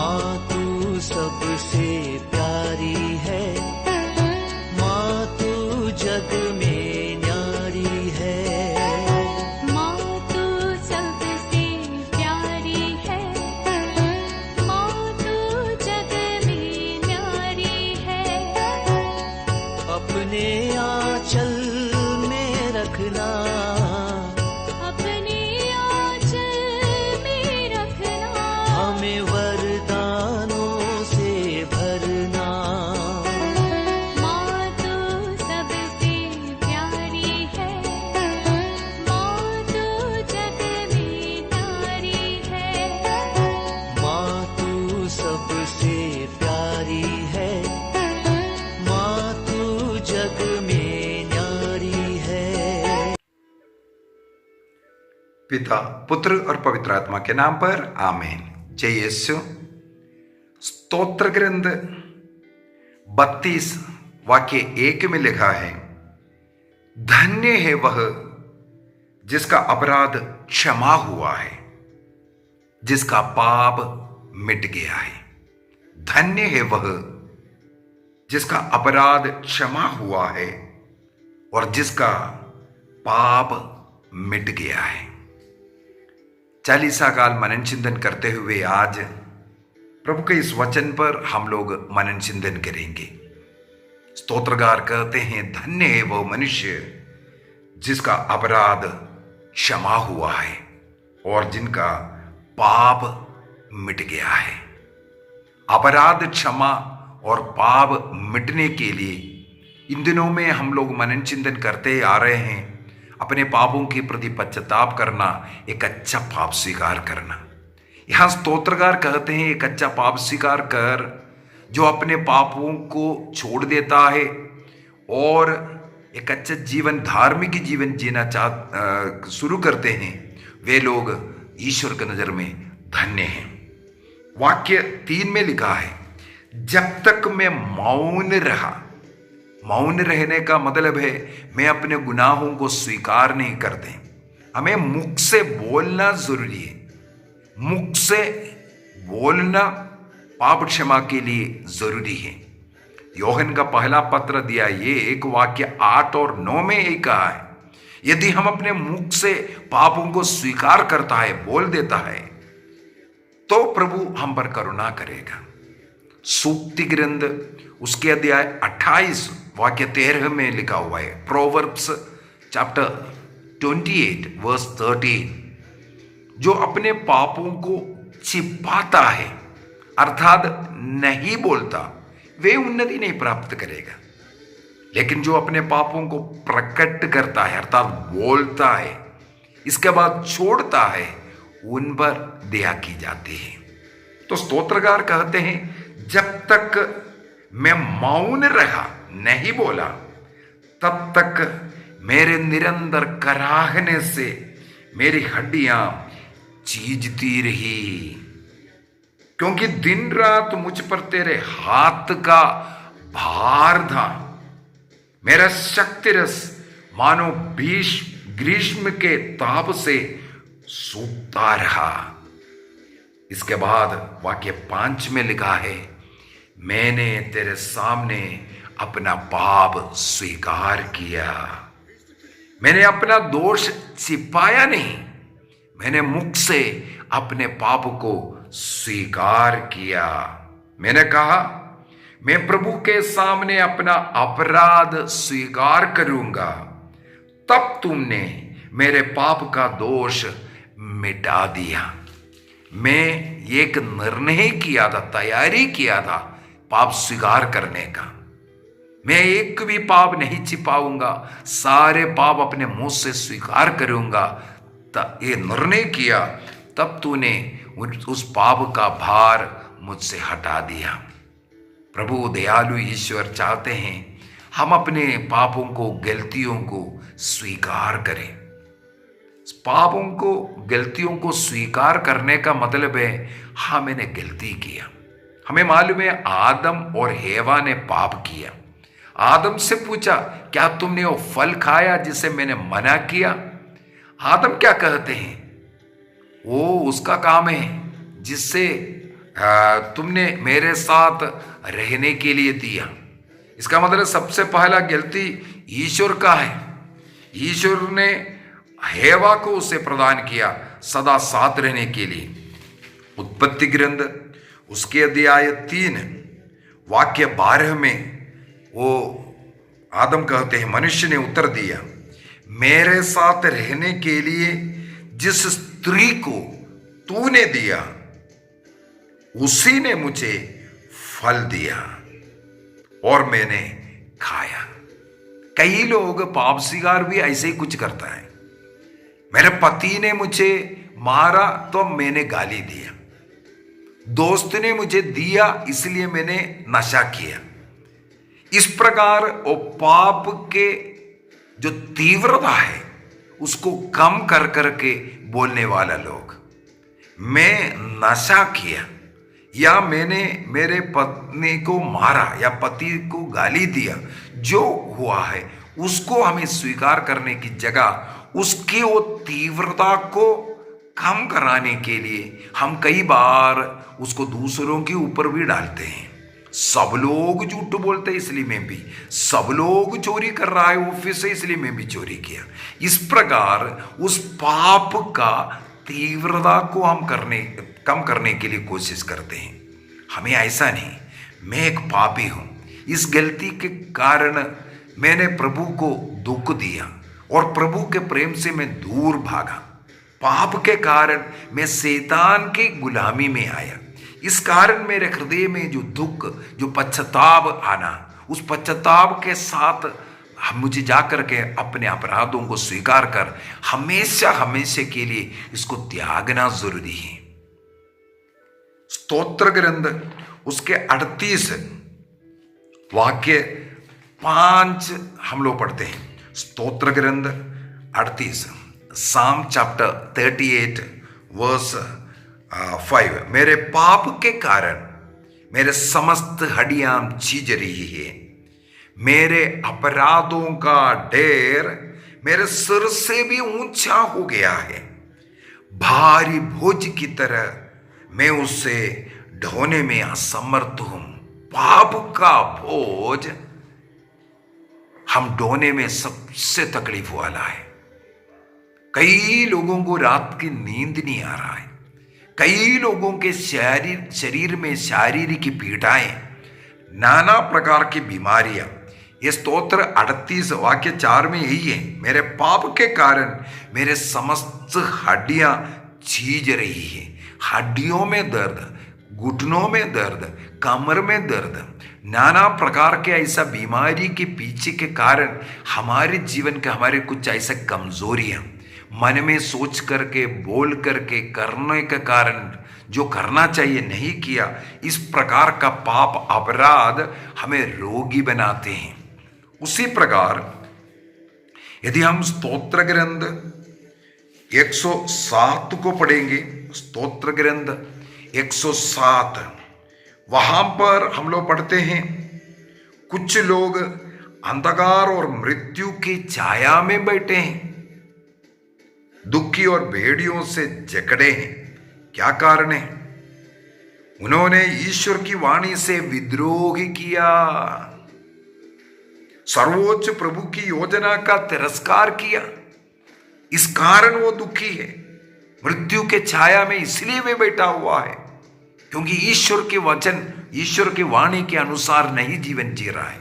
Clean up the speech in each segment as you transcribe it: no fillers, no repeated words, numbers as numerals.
माँ तू सबसे प्यारी है, माँ तू जग में न्यारी है। माँ तू सबसे प्यारी है, माँ तू जग में न्यारी है। अपने आंचल में रखना, अपने आंचल में रखना। हमें वरदानों से भरना। माँ तू सबसे प्यारी है, माँ तू जग में न्यारी है। माँ तू सबसे प्यारी है, माँ तू जग में न्यारी है। पिता, पुत्र और पवित्र आत्मा के नाम पर आमीन। जय यीशु। स्तोत्र ग्रंथ 32 वाक्य 1 में लिखा है, धन्य है वह जिसका अपराध क्षमा हुआ है, जिसका पाप मिट गया है। धन्य है वह जिसका अपराध क्षमा हुआ है और जिसका पाप मिट गया है। चालीसा काल मनन चिंतन करते हुए आज प्रभु के इस वचन पर हम लोग मनन चिंतन करेंगे। स्तोत्रकार कहते हैं, धन्य है वह मनुष्य जिसका अपराध क्षमा हुआ है और जिनका पाप मिट गया है। अपराध क्षमा और पाप मिटने के लिए इन दिनों में हम लोग मनन चिंतन करते आ रहे हैं। अपने पापों के प्रति पश्चाताप करना, एक अच्छा पाप स्वीकार करना। यहां स्तोत्रकार कहते हैं, एक अच्छा पाप स्वीकार कर जो अपने पापों को छोड़ देता है और एक अच्छा जीवन, धार्मिक जीवन जीना शुरू करते हैं, वे लोग ईश्वर की नजर में धन्य हैं। वाक्य 3 में लिखा है, जब तक मैं मौन रहा। मौन रहने का मतलब है मैं अपने गुनाहों को स्वीकार नहीं करते। हमें मुख से बोलना जरूरी है। मुख से बोलना पाप क्षमा के लिए जरूरी है। योहन का पहला पत्र दिया ये एक वाक्य 8 और 9 में एक कहा है, यदि हम अपने मुख से पापों को स्वीकार करता है, बोल देता है, तो प्रभु हम पर करुणा करेगा। सूक्ति ग्रंथ उसके अध्याय 28 वाक्य 13 में लिखा हुआ है, प्रोवर्ब्स चैप्टर 28 वर्स 13, जो अपने पापों को छिपाता है अर्थात नहीं बोलता, वे उन्नति नहीं प्राप्त करेगा। लेकिन जो अपने पापों को प्रकट करता है अर्थात बोलता है, इसके बाद छोड़ता है, उन पर दया की जाती है। तो स्तोत्रकार कहते हैं, जब तक मैं मौन रहा, नहीं बोला, तब तक मेरे निरंतर कराहने से मेरी हड्डियां चीजती रही, क्योंकि दिन रात मुझ पर तेरे हाथ का भार था। मेरा शक्ति रस मानो ग्रीष्म के ताप से सूखता रहा। इसके बाद वाक्य 5 में लिखा है, मैंने तेरे सामने अपना पाप स्वीकार किया। मैंने अपना दोष छिपाया नहीं, मैंने मुख से अपने पाप को स्वीकार किया। मैंने कहा, मैं प्रभु के सामने अपना अपराध स्वीकार करूंगा। तब तुमने मेरे पाप का दोष मिटा दिया। मैं एक निर्णय किया था, तैयारी किया था पाप स्वीकार करने का। मैं एक भी पाप नहीं छिपाऊंगा, सारे पाप अपने मुंह से स्वीकार करूंगा। ये निर्णय किया, तब तूने उस पाप का भार मुझसे हटा दिया। प्रभु दयालु ईश्वर चाहते हैं हम अपने पापों को, गलतियों को स्वीकार करें। पापों को, गलतियों को स्वीकार करने का मतलब है हाँ, मैंने गलती किया। हमें मालूम है आदम और हेवा ने पाप किया। आदम से पूछा, क्या तुमने वो फल खाया जिसे मैंने मना किया? आदम क्या कहते हैं? वो उसका काम है जिससे तुमने मेरे साथ रहने के लिए दिया। इसका मतलब सबसे पहला गलती ईश्वर का है। ईश्वर ने हेवा को उसे प्रदान किया सदा साथ रहने के लिए। उत्पत्ति ग्रंथ उसके अध्याय 3 वाक्य 12 में वो आदम कहते हैं, मनुष्य ने उत्तर दिया, मेरे साथ रहने के लिए जिस स्त्री को तूने दिया उसी ने मुझे फल दिया और मैंने खाया। कई लोग पाप स्वीकार भी ऐसे ही कुछ करता है। मेरे पति ने मुझे मारा तो मैंने गाली दिया, दोस्त ने मुझे दिया इसलिए मैंने नशा किया। इस प्रकार वो पाप के जो तीव्रता है उसको कम कर करके बोलने वाला लोग, मैं नशा किया या मैंने मेरे पत्नी को मारा या पति को गाली दिया, जो हुआ है उसको हमें स्वीकार करने की जगह उसकी वो तीव्रता को कम कराने के लिए हम कई बार उसको दूसरों के ऊपर भी डालते हैं। सब लोग झूठ बोलते हैं इसलिए मैं भी, सब लोग चोरी कर रहा है ऑफिस से इसलिए मैं भी चोरी किया। इस प्रकार उस पाप का तीव्रता को हम कम करने के लिए कोशिश करते हैं। हमें ऐसा नहीं, मैं एक पापी हूं, इस गलती के कारण मैंने प्रभु को दुख दिया और प्रभु के प्रेम से मैं दूर भागा। पाप के कारण मैं शैतान की गुलामी में आया। इस कारण मेरे हृदय में जो दुख, जो पश्चाताप आना, उस पश्चाताप के साथ मुझे जाकर के अपने अपराधों को स्वीकार कर हमेशा हमेशा के लिए इसको त्यागना जरूरी है। स्तोत्र ग्रंथ उसके 38 वाक्य 5 हम लोग पढ़ते हैं। स्तोत्र ग्रंथ 38 साम चैप्टर 38 वर्स 5, मेरे पाप के कारण मेरे समस्त हड्डियां चीज रही है, मेरे अपराधों का ढेर मेरे सिर से भी ऊंचा हो गया है, भारी बोझ की तरह मैं उससे ढोने में असमर्थ हूं। पाप का बोझ हम ढोने में सबसे तकलीफ वाला है। कई लोगों को रात की नींद नहीं आ रहा है, कई लोगों के शरीर में शारीरिक पीड़ाएं, नाना प्रकार की बीमारियां। ये स्तोत्र 38 वाक्य 4 में यही है, मेरे पाप के कारण मेरे समस्त हड्डियां चीज रही है। हड्डियों में दर्द, घुटनों में दर्द, कमर में दर्द, नाना प्रकार के ऐसा बीमारी के पीछे के कारण हमारे जीवन के हमारे कुछ ऐसा कमजोरियां मन में सोच करके बोल करके करने के कारण जो करना चाहिए नहीं किया, इस प्रकार का पाप अपराध हमें रोगी बनाते हैं। उसी प्रकार यदि हम स्तोत्र ग्रंथ 107 को पढ़ेंगे, स्तोत्र ग्रंथ 107 वहां पर हम लोग पढ़ते हैं, कुछ लोग अंधकार और मृत्यु की छाया में बैठे हैं, दुखी और भेड़ियों से जकड़े हैं। क्या कारण है? उन्होंने ईश्वर की वाणी से विद्रोह किया, सर्वोच्च प्रभु की योजना का तिरस्कार किया। इस कारण वो दुखी है, मृत्यु के छाया में इसलिए वे बैठा हुआ है क्योंकि ईश्वर के वचन, ईश्वर की वाणी के अनुसार नहीं जीवन जी रहा है।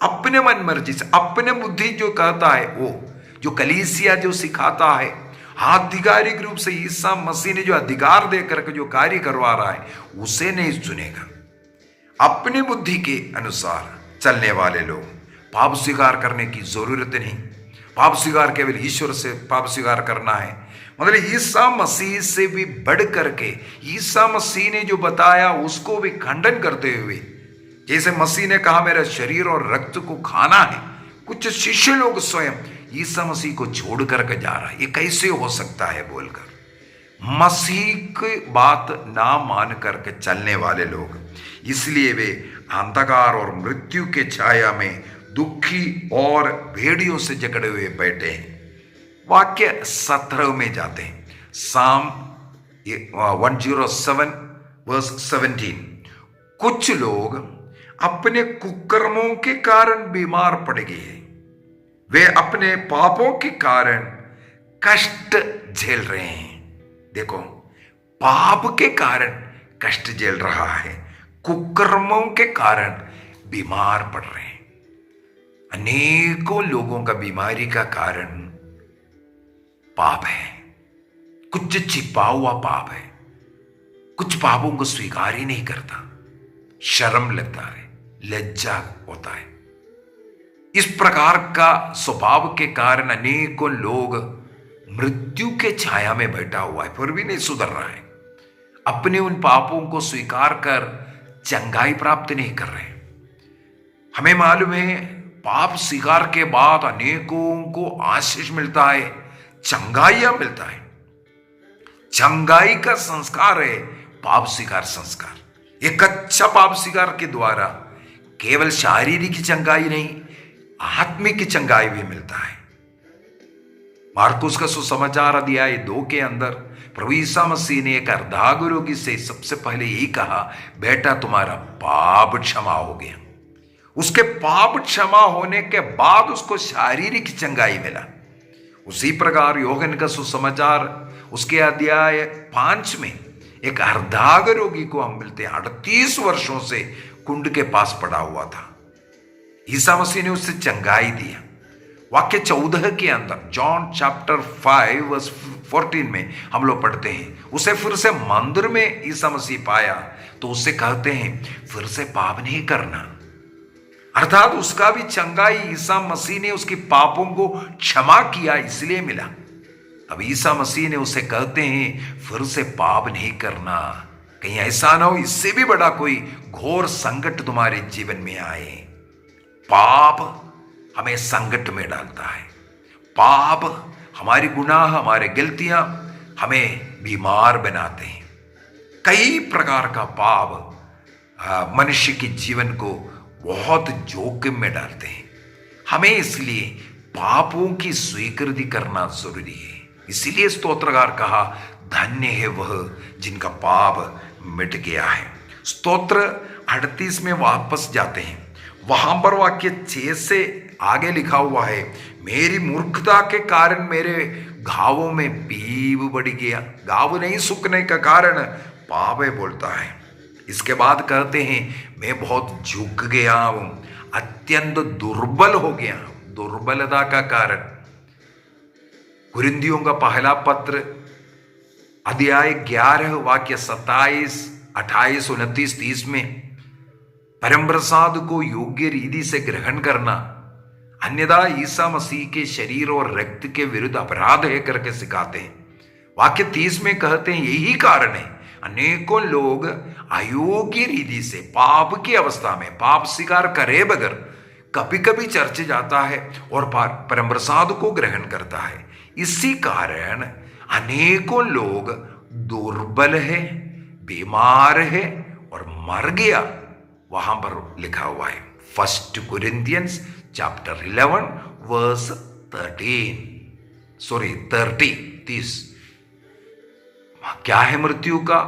अपने मन मर्जी से, अपने बुद्धि जो कहता है, वो जो कलीसिया जो सिखाता है, आधिकारिक रूप से ईसा मसीह ने जो अधिकार देकर के जो कार्य करवा रहा है उसे नहीं सुनेगा। अपनी बुद्धि के अनुसार चलने वाले लोग, पाप स्वीकार करने की जरूरत नहीं। पाप स्वीकार केवल ईश्वर से पाप स्वीकार करना है, मतलब ईसा मसीह से भी बढ़ करके ईसा मसीह ने जो बताया उसको भी खंडन करते हुए, जैसे मसीह ने कहा मेरा शरीर और रक्त को खाना है, कुछ शिष्य लोग स्वयं ईसा मसीह को छोड़ करके जा रहा है। ये कैसे हो सकता है बोलकर मसीह की बात ना मान करके चलने वाले लोग, इसलिए वे अंधकार और मृत्यु के छाया में दुखी और भेड़ियों से जकड़े हुए बैठे हैं। वाक्य 17 में जाते हैं, साम 107 वर्स 17, कुछ लोग अपने कुकर्मों के कारण बीमार पड़ गए, वे अपने पापों के कारण कष्ट झेल रहे हैं। देखो, पाप के कारण कष्ट झेल रहा है, कुकर्मों के कारण बीमार पड़ रहे हैं। अनेकों लोगों का बीमारी का कारण पाप है। कुछ छिपा हुआ पाप है, कुछ पापों को स्वीकार ही नहीं करता, शर्म लगता है, लज्जा होता है। इस प्रकार का स्वभाव के कारण अनेकों लोग मृत्यु के छाया में बैठा हुआ है, फिर भी नहीं सुधर रहा है। अपने उन पापों को स्वीकार कर चंगाई प्राप्त नहीं कर रहे। हमें मालूम है, पाप स्वीकार के बाद अनेकों को आशीष मिलता है, चंगाइयां मिलता है। चंगाई का संस्कार है पाप स्वीकार संस्कार। एक अच्छा पाप स्वीकार के द्वारा केवल शारीरिक चंगाई नहीं, आत्मिक चंगाई भी मिलता है। मार्कुस का सुसमाचार अध्याय 2 के अंदर प्रभु यीशु मसीह ने एक अर्धांग रोगी से सबसे पहले यही कहा, बेटा तुम्हारा पाप क्षमा हो गया। उसके पाप क्षमा होने के बाद उसको शारीरिक चंगाई मिला। उसी प्रकार योहन का सुसमाचार उसके अध्याय 5 में एक अर्धांग रोगी को हम मिलते हैं, 38 वर्षों से कुंड के पास पड़ा हुआ था। ईसा मसीह ने उससे चंगाई दिया। वाक्य 14 के अंदर जॉन चैप्टर 5 वर्स 14 में हम लोग पढ़ते हैं, उसे फिर से मंदिर में ईसा मसीह पाया तो उससे कहते हैं फिर से पाप नहीं करना, अर्थात उसका भी चंगाई ईसा मसीह ने उसके पापों को क्षमा किया इसलिए मिला। अब ईसा मसीह ने उसे कहते हैं फिर से पाप नहीं करना, कहीं ऐसा ना हो इससे भी बड़ा कोई घोर संकट तुम्हारे जीवन में आए। पाप हमें संकट में डालता है, पाप हमारी गुनाह, हमारे गलतियां हमें बीमार बनाते हैं। कई प्रकार का पाप मनुष्य के जीवन को बहुत जोखिम में डालते हैं। हमें इसलिए पापों की स्वीकृति करना जरूरी है। इसीलिए स्तोत्रकार कहा, धन्य है वह जिनका पाप मिट गया है। स्तोत्र 38 में वापस जाते हैं, वहां पर वाक्य 6 से आगे लिखा हुआ है, मेरी मूर्खता के कारण मेरे घावों में पीव बढ़ गया। घाव नहीं सूखने का कारण पाप है बोलता है। इसके बाद कहते हैं मैं बहुत झुक गया हूं, अत्यंत दुर्बल हो गया। दुर्बलता का कारण कुरिन्थियों का पहला पत्र अध्याय 11 वाक्य 27, 28, 29, 30 में परम प्रसाद को योग्य रीति से ग्रहण करना अन्यथा ईसा मसीह के शरीर और रक्त के विरुद्ध अपराध है करके सिखाते हैं। वाक्य 30 में कहते हैं यही कारण है अनेकों लोग अयोग्य रीति से पाप की अवस्था में पाप स्वीकार करे बगैर कभी कभी चर्च जाता है और परम प्रसाद को ग्रहण करता है। इसी कारण अनेकों लोग दुर्बल है, बीमार है और मर गया। वहां पर लिखा हुआ है 1 Corinthians chapter 11 verse 30। क्या है मृत्यु का,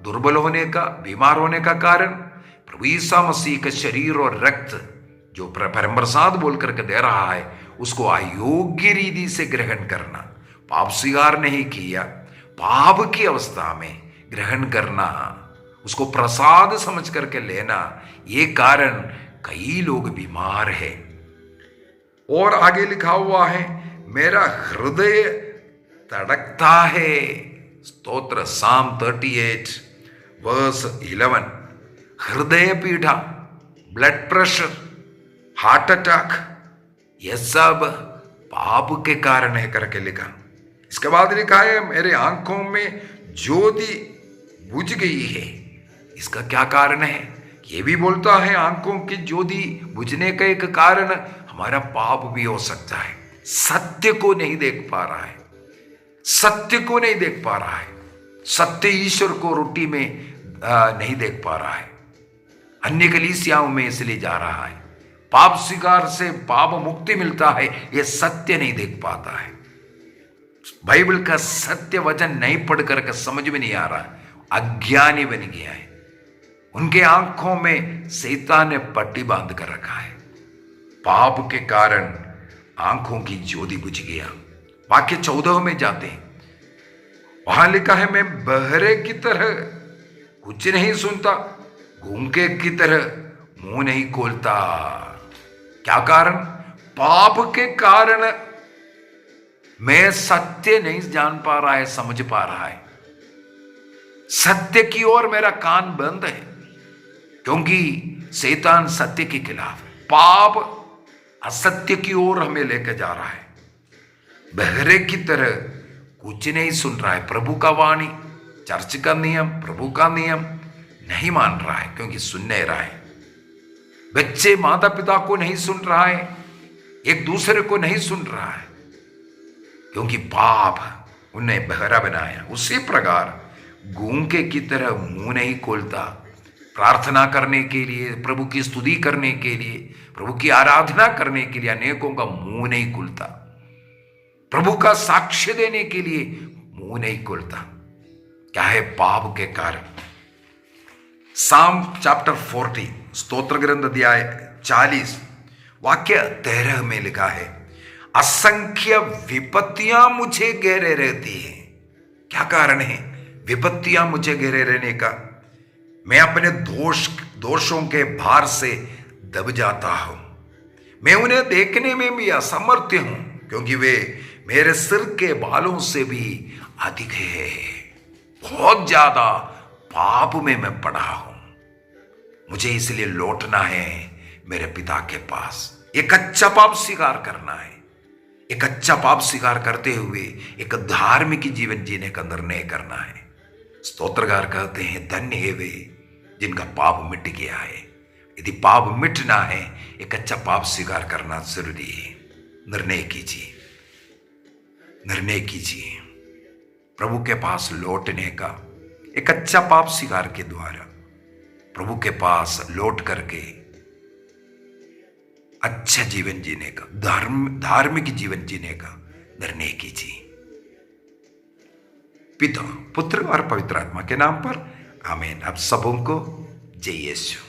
दुर्बल होने का, बीमार होने का कारण? प्रभु यीशु मसीह का शरीर और रक्त जो परम प्रसाद बोल करके दे रहा है उसको अयोग्य रीति से ग्रहण करना, पाप स्वीकार नहीं किया, पाप की अवस्था में ग्रहण करना, उसको प्रसाद समझ करके लेना, ये कारण कई लोग बीमार है। और आगे लिखा हुआ है मेरा हृदय तड़कता है। स्तोत्र साम 38 वर्स 11। हृदय पीड़ा, ब्लड प्रेशर, हार्ट अटैक, यह सब पाप के कारण है करके लिखा। इसके बाद लिखा है मेरे आंखों में ज्योति बुझ गई है। इसका क्या कारण है? यह भी बोलता है आंखों की ज्योति बुझने का एक कारण हमारा पाप भी हो सकता है। सत्य को नहीं देख पा रहा है, सत्य को नहीं देख पा रहा है, सत्य ईश्वर को रोटी में नहीं देख पा रहा है, अन्य कलीसियाओं में इसलिए जा रहा है। पाप स्वीकार से पाप मुक्ति मिलता है, यह सत्य नहीं देख पाता है। बाइबल का सत्य वचन नहीं पढ़ करके समझ में नहीं आ रहा है, अज्ञानी बन गया है। उनके आंखों में शैतान ने पट्टी बांध कर रखा है। पाप के कारण आंखों की ज्योति बुझ गया। वाक्य 14 में जाते हैं, वहां लिखा है, मैं बहरे की तरह कुछ नहीं सुनता, गूंगे की तरह मुंह नहीं खोलता। क्या कारण? पाप के कारण मैं सत्य नहीं जान पा रहा है, समझ पा रहा है। सत्य की ओर मेरा कान बंद है, क्योंकि शैतान सत्य के खिलाफ है। पाप असत्य की ओर हमें लेकर जा रहा है। बहरे की तरह कुछ नहीं सुन रहा है। प्रभु का वाणी, चर्च का नियम, प्रभु का नियम नहीं मान रहा है, क्योंकि सुन नहीं रहा है। बच्चे माता पिता को नहीं सुन रहा है, एक दूसरे को नहीं सुन रहा है, क्योंकि पाप उन्हें बहरा बनाया। उसी प्रकार गूंगे की तरह मुंह नहीं खोलता, प्रार्थना करने के लिए, प्रभु की स्तुति करने के लिए, प्रभु की आराधना करने के लिए अनेकों का मुंह नहीं खुलता, प्रभु का साक्ष्य देने के लिए मुंह नहीं खुलता। क्या है? पाप के कारण। साम चैप्टर 40, स्तोत्र ग्रंथ अध्याय 40 वाक्य 13 में लिखा है, असंख्य विपत्तियां मुझे घेरे रहती हैं। क्या कारण है विपत्तियां मुझे घेरे रहने का? मैं अपने दोषों के भार से दब जाता हूं। मैं उन्हें देखने में भी असमर्थ हूं, क्योंकि वे मेरे सिर के बालों से भी अधिक है। बहुत ज्यादा पाप में मैं पड़ा हूं। मुझे इसलिए लौटना है मेरे पिता के पास। एक अच्छा पाप स्वीकार करना है। एक अच्छा पाप स्वीकार करते हुए एक धार्मिक जीवन जीने का निर्णय करना है। स्तोत्रकार कहते हैं, धन्य है वे जिनका पाप मिट गया है। यदि पाप मिटना है, एक अच्छा पाप स्वीकार करना जरूरी है। निर्णय कीजिए, निर्णय कीजिए प्रभु के पास लौटने का। एक अच्छा पाप स्वीकार के द्वारा प्रभु के पास लौट करके अच्छा जीवन जीने का, धार्मिक जीवन जीने का निर्णय कीजिए। पिता, पुत्र और पवित्र आत्मा के नाम पर आमीन। आप सबों को जय यीशु।